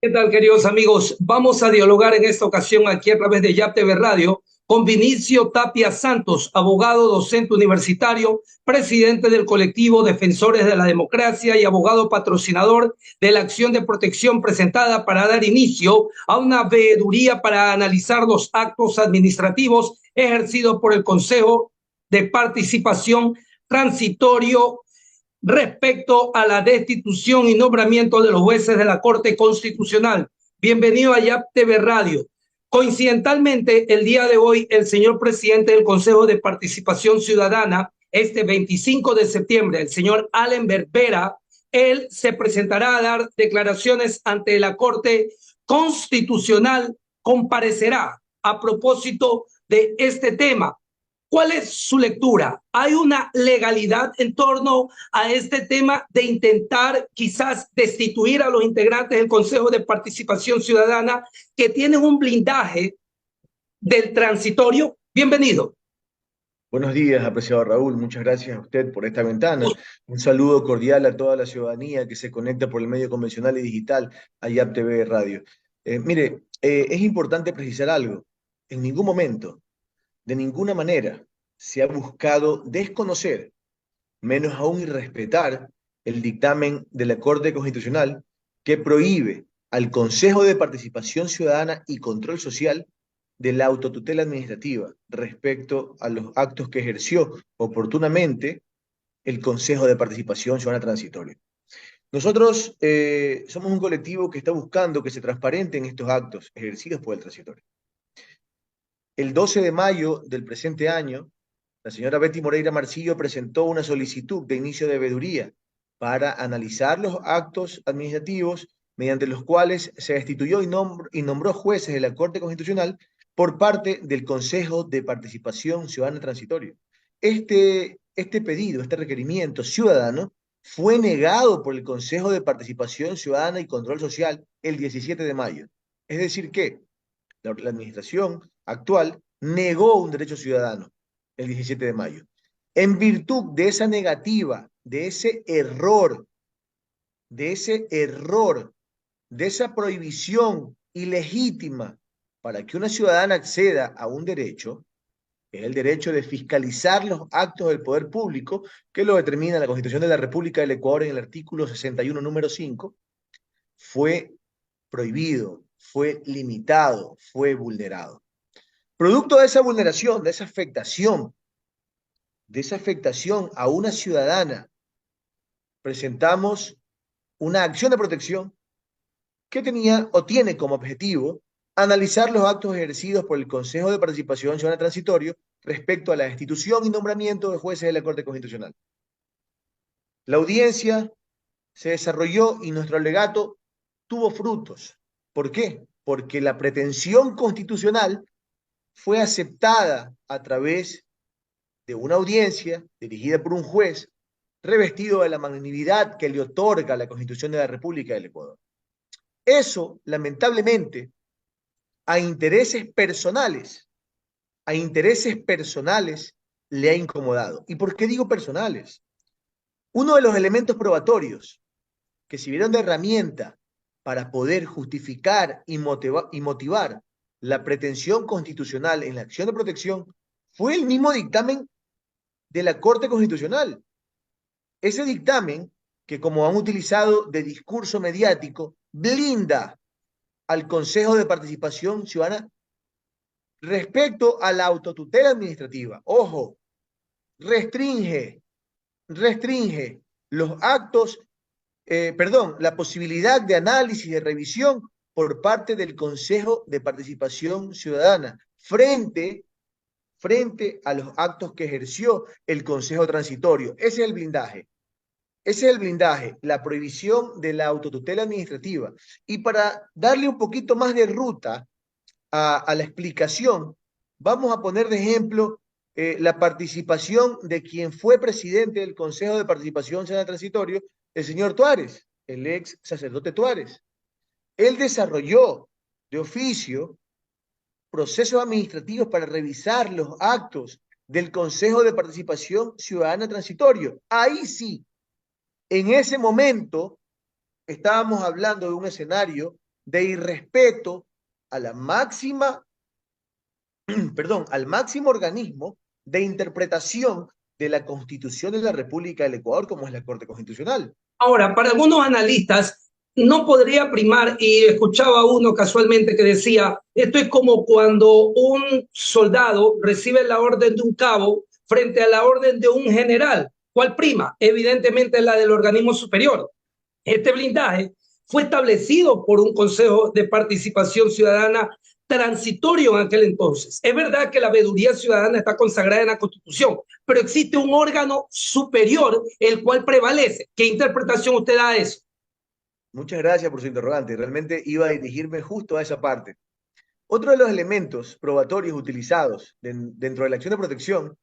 ¿Qué tal, queridos amigos? Vamos a dialogar en esta ocasión aquí a través de YAP TV Radio con Vinicio Tapia Santos, abogado docente universitario, presidente del colectivo Defensores de la Democracia y abogado patrocinador de la acción de protección presentada para dar inicio a una veeduría para analizar los actos administrativos ejercidos por el Consejo de Participación Transitorio respecto a la destitución y nombramiento de los jueces de la Corte Constitucional. Bienvenido a YAP TV Radio. Coincidentalmente, el día de hoy, el señor presidente del Consejo de Participación Ciudadana, este 25 de septiembre, el señor Allen Berbera, él se presentará a dar declaraciones ante la Corte Constitucional, comparecerá a propósito de este tema. ¿Cuál es su lectura? ¿Hay una legalidad en torno a este tema de intentar quizás destituir a los integrantes del Consejo de Participación Ciudadana que tienen un blindaje del transitorio? Bienvenido. Buenos días, apreciado Raúl. Muchas gracias a usted por esta ventana. Un saludo cordial a toda la ciudadanía que se conecta por el medio convencional y digital a YAP TV Radio. Es importante precisar algo. En ningún momento, de ninguna manera, se ha buscado desconocer, menos aún irrespetar, el dictamen de la Corte Constitucional que prohíbe al Consejo de Participación Ciudadana y Control Social de la autotutela administrativa respecto a los actos que ejerció oportunamente el Consejo de Participación Ciudadana Transitorio. Nosotros somos un colectivo que está buscando que se transparenten estos actos ejercidos por el transitorio. El 12 de mayo del presente año, la señora Betty Moreira Marcillo presentó una solicitud de inicio de veeduría para analizar los actos administrativos mediante los cuales se destituyó y nombró jueces de la Corte Constitucional por parte del Consejo de Participación Ciudadana Transitorio. Este pedido, este requerimiento ciudadano, fue negado por el Consejo de Participación Ciudadana y Control Social el 17 de mayo. Es decir, que la administración actual negó un derecho ciudadano el 17 de mayo. En virtud de esa negativa, de ese error, de esa prohibición ilegítima para que una ciudadana acceda a un derecho, es el derecho de fiscalizar los actos del poder público, que lo determina la Constitución de la República del Ecuador en el artículo 61, número 5, fue prohibido, fue limitado, fue vulnerado. Producto de esa vulneración, de esa afectación a una ciudadana, presentamos una acción de protección que tenía o tiene como objetivo analizar los actos ejercidos por el Consejo de Participación Ciudadana Transitorio respecto a la destitución y nombramiento de jueces de la Corte Constitucional. La audiencia se desarrolló y nuestro alegato tuvo frutos. ¿Por qué? Porque la pretensión constitucional fue aceptada a través de una audiencia dirigida por un juez revestido de la magnanimidad que le otorga la Constitución de la República del Ecuador. Eso, lamentablemente, a intereses personales, a intereses personales le ha incomodado. ¿Y por qué digo personales? Uno de los elementos probatorios que sirvieron de herramienta para poder justificar y motivar la pretensión constitucional en la acción de protección fue el mismo dictamen de la Corte Constitucional. Ese dictamen, que como han utilizado de discurso mediático, blinda al Consejo de Participación Ciudadana respecto a la autotutela administrativa. Ojo, restringe, restringe los actos, la posibilidad de análisis y de revisión por parte del Consejo de Participación Ciudadana frente a los actos que ejerció el Consejo Transitorio. Ese es el blindaje. Ese es el blindaje, la prohibición de la autotutela administrativa. Y para darle un poquito más de ruta a la explicación, vamos a poner de ejemplo la participación de quien fue presidente del Consejo de Participación Ciudadana Transitorio, el señor Tuárez, el ex sacerdote Tuárez. Él desarrolló de oficio procesos administrativos para revisar los actos del Consejo de Participación Ciudadana Transitorio. Ahí sí, en ese momento estábamos hablando de un escenario de irrespeto a la máxima, perdón, al máximo organismo de interpretación de la Constitución de la República del Ecuador, como es la Corte Constitucional. Ahora, para algunos analistas no podría primar, y escuchaba uno casualmente que decía, esto es como cuando un soldado recibe la orden de un cabo frente a la orden de un general. ¿Cuál prima? Evidentemente la del organismo superior. Este blindaje fue establecido por un Consejo de Participación Ciudadana transitorio en aquel entonces. Es verdad que la veeduría ciudadana está consagrada en la Constitución, pero existe un órgano superior el cual prevalece. ¿Qué interpretación usted da a eso? Muchas gracias por su interrogante. Realmente iba a dirigirme justo a esa parte. Otro de los elementos probatorios utilizados dentro de la acción de protección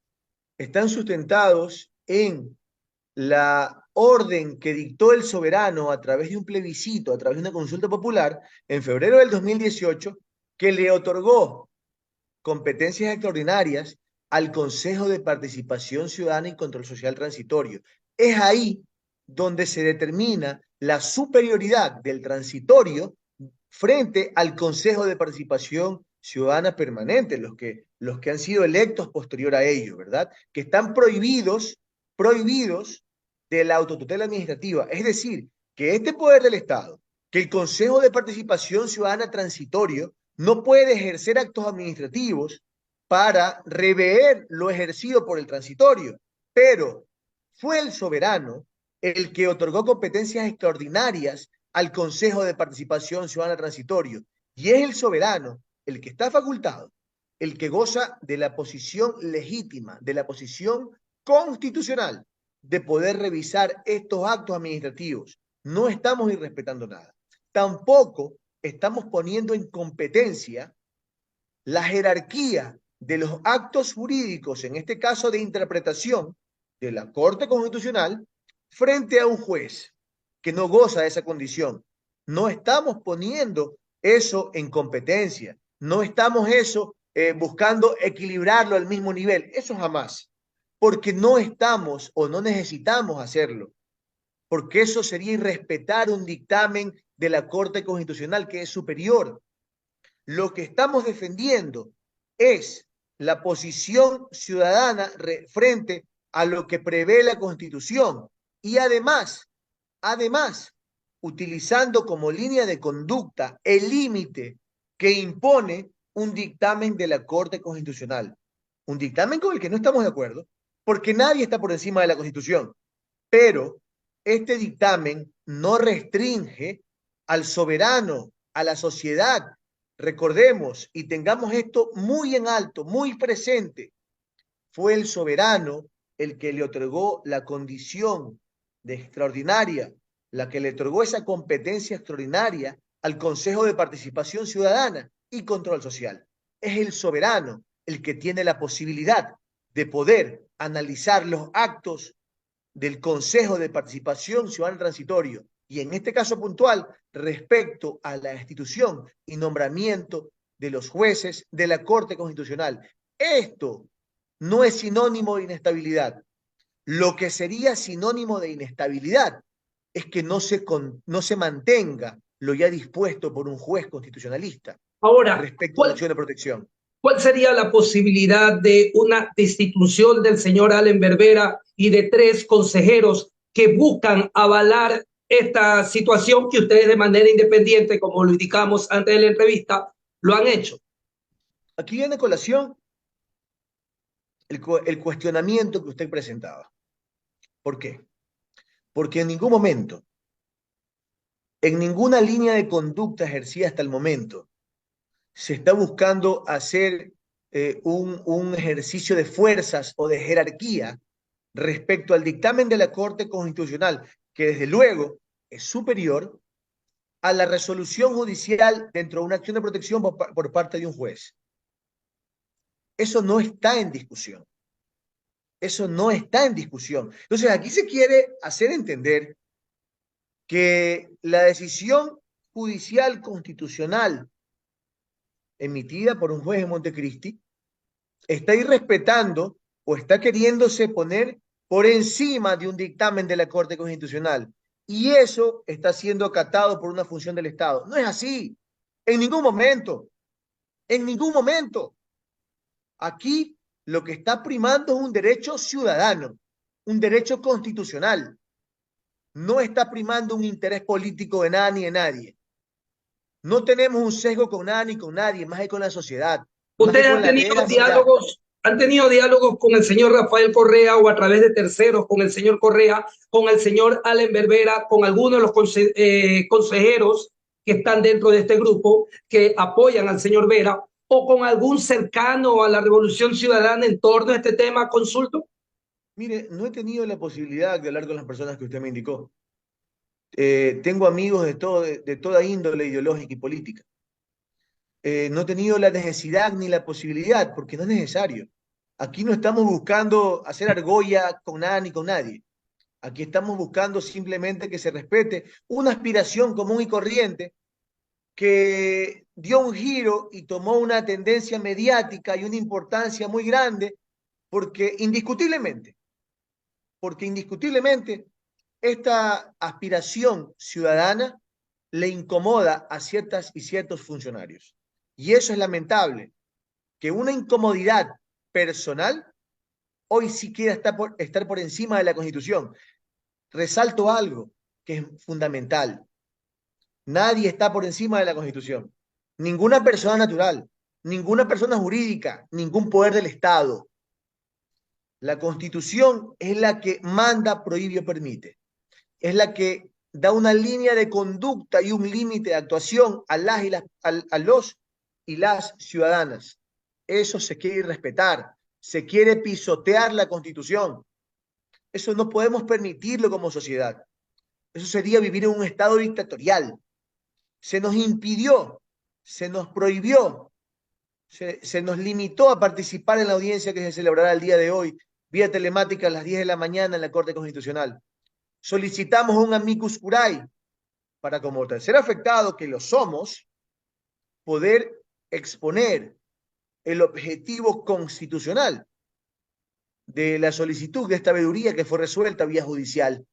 están sustentados en la orden que dictó el soberano a través de un plebiscito, a través de una consulta popular, en febrero del 2018, que le otorgó competencias extraordinarias al Consejo de Participación Ciudadana y Control Social Transitorio. Es ahí donde se determina la superioridad del transitorio frente al Consejo de Participación Ciudadana Permanente, los que han sido electos posterior a ello, ¿verdad? Que están prohibidos de la autotutela administrativa. Es decir, que este poder del Estado, que el Consejo de Participación Ciudadana Transitorio no puede ejercer actos administrativos para rever lo ejercido por el transitorio, pero fue el soberano el que otorgó competencias extraordinarias al Consejo de Participación Ciudadana Transitorio, y es el soberano el que está facultado, el que goza de la posición legítima, de la posición constitucional de poder revisar estos actos administrativos. No estamos irrespetando nada. Tampoco estamos poniendo en competencia la jerarquía de los actos jurídicos, en este caso de interpretación de la Corte Constitucional, frente a un juez que no goza de esa condición. No estamos poniendo eso en competencia, no estamos buscando equilibrarlo al mismo nivel, eso jamás, porque no estamos o no necesitamos hacerlo, porque eso sería irrespetar un dictamen de la Corte Constitucional que es superior. Lo que estamos defendiendo es la posición ciudadana frente a lo que prevé la Constitución y además, utilizando como línea de conducta el límite que impone un dictamen de la Corte Constitucional. Un dictamen con el que no estamos de acuerdo, porque nadie está por encima de la Constitución, pero este dictamen no restringe al soberano, a la sociedad. Recordemos y tengamos esto muy en alto, muy presente. Fue el soberano el que le otorgó la condición de extraordinaria, la que le otorgó esa competencia extraordinaria al Consejo de Participación Ciudadana y Control Social. Es el soberano el que tiene la posibilidad de poder analizar los actos del Consejo de Participación Ciudadana Transitorio y en este caso puntual respecto a la institución y nombramiento de los jueces de la Corte Constitucional. Esto no es sinónimo de inestabilidad. Lo que sería sinónimo de inestabilidad es que no se mantenga lo ya dispuesto por un juez constitucionalista Ahora, respecto a la acción de protección. ¿cuál sería la posibilidad de una destitución del señor Allen Berbera y de 3 consejeros que buscan avalar esta situación que ustedes de manera independiente, como lo indicamos antes de la entrevista, lo han hecho? Aquí viene a colación el cuestionamiento que usted presentaba. ¿Por qué? Porque en ningún momento, en ninguna línea de conducta ejercida hasta el momento, se está buscando hacer un ejercicio de fuerzas o de jerarquía respecto al dictamen de la Corte Constitucional, que desde luego es superior a la resolución judicial dentro de una acción de protección por parte de un juez. Eso no está en discusión. Eso no está en discusión. Entonces, aquí se quiere hacer entender que la decisión judicial constitucional emitida por un juez de Montecristi está irrespetando o está queriéndose poner por encima de un dictamen de la Corte Constitucional. y eso está siendo acatado por una función del Estado. No es así. En ningún momento. En ningún momento. Aquí lo que está primando es un derecho ciudadano, un derecho constitucional. No está primando un interés político de nada ni de nadie. No tenemos un sesgo con nada ni con nadie, más que con la sociedad, más que ¿Ustedes con la veracidad. han tenido diálogos con el señor Rafael Correa o a través de terceros con el señor Correa, con el señor Allen Berbera, con algunos de los consejeros que están dentro de este grupo que apoyan al señor Vera o con algún cercano a la Revolución Ciudadana en torno a este tema, consulto? Mire, no he tenido la posibilidad de hablar con las personas que usted me indicó. Tengo amigos de toda índole ideológica y política. No he tenido la necesidad ni la posibilidad, porque no es necesario. Aquí no estamos buscando hacer argolla con nada ni con nadie. Aquí estamos buscando simplemente que se respete una aspiración común y corriente que dio un giro y tomó una tendencia mediática y una importancia muy grande, porque indiscutiblemente, esta aspiración ciudadana le incomoda a ciertas y ciertos funcionarios. Y eso es lamentable, que una incomodidad personal hoy sí quiera estar por encima de la Constitución. Resalto algo que es fundamental. Nadie está por encima de la Constitución. Ninguna persona natural, ninguna persona jurídica, ningún poder del Estado. La Constitución es la que manda, prohíbe o permite. Es la que da una línea de conducta y un límite de actuación a los y las ciudadanas. Eso se quiere respetar, se quiere pisotear la Constitución. Eso no podemos permitirlo como sociedad. Eso sería vivir en un estado dictatorial. Se nos impidió, se nos prohibió, se nos limitó a participar en la audiencia que se celebrará el día de hoy, vía telemática a las 10 de la mañana en la Corte Constitucional. Solicitamos un amicus curiae para, como tercer afectado que lo somos, poder exponer el objetivo constitucional de la solicitud de esta veeduría que fue resuelta vía judicial.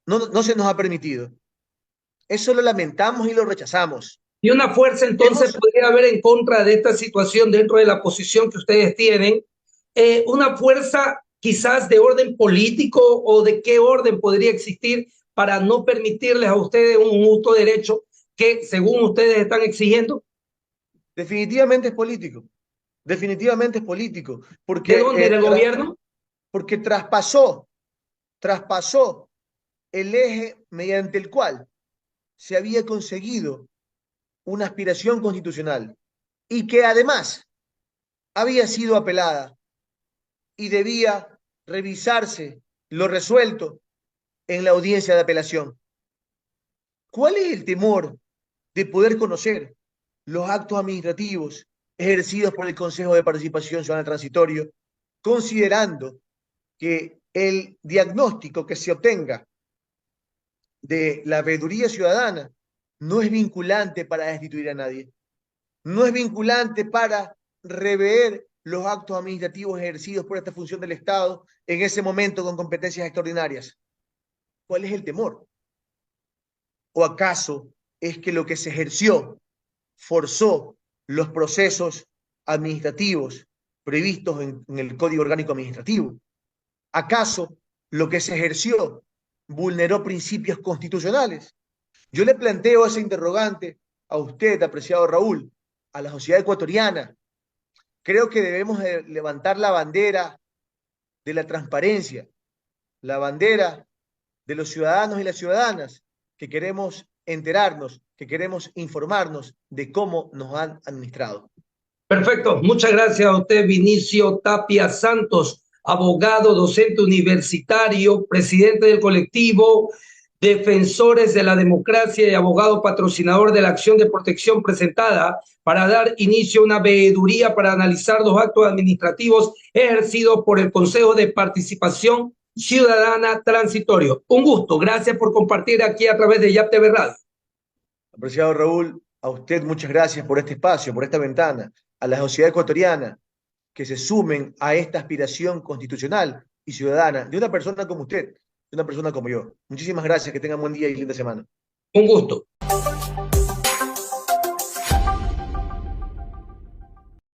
No se nos ha permitido. Eso lo lamentamos y lo rechazamos. Y una fuerza entonces Hemos, podría haber en contra de esta situación dentro de la posición que ustedes tienen, una fuerza quizás de orden político o de qué orden podría existir para no permitirles a ustedes un mutuo derecho que según ustedes están exigiendo. definitivamente es político, definitivamente es político, ¿De dónde? ¿Del gobierno? porque traspasó el eje mediante el cual se había conseguido una aspiración constitucional y que además había sido apelada y debía revisarse lo resuelto en la audiencia de apelación. ¿Cuál es el temor de poder conocer los actos administrativos ejercidos por el Consejo de Participación Ciudadana Transitorio, considerando que el diagnóstico que se obtenga de la veeduría ciudadana no es vinculante para destituir a nadie, no es vinculante para rever los actos administrativos ejercidos por esta función del Estado en ese momento con competencias extraordinarias? ¿Cuál es el temor? ¿O acaso es que lo que se ejerció forzó los procesos administrativos previstos en el Código Orgánico Administrativo? ¿Acaso lo que se ejerció vulneró principios constitucionales? Yo le planteo ese interrogante a usted, apreciado Raúl, a la sociedad ecuatoriana. Creo que debemos levantar la bandera de la transparencia, la bandera de los ciudadanos y las ciudadanas que queremos enterarnos, que queremos informarnos de cómo nos han administrado. Perfecto. Muchas gracias a usted, Vinicio Tapia Santos, abogado, docente universitario, presidente del colectivo Defensores de la Democracia y abogado patrocinador de la acción de protección presentada para dar inicio a una veeduría para analizar los actos administrativos ejercidos por el Consejo de Participación Ciudadana Transitorio. Un gusto. Gracias por compartir aquí a través de YAP TV Radio. Apreciado Raúl, a usted muchas gracias por este espacio, por esta ventana, a la sociedad ecuatoriana que se sumen a esta aspiración constitucional y ciudadana de una persona como usted, de una persona como yo. Muchísimas gracias, que tengan buen día y linda semana. Un gusto.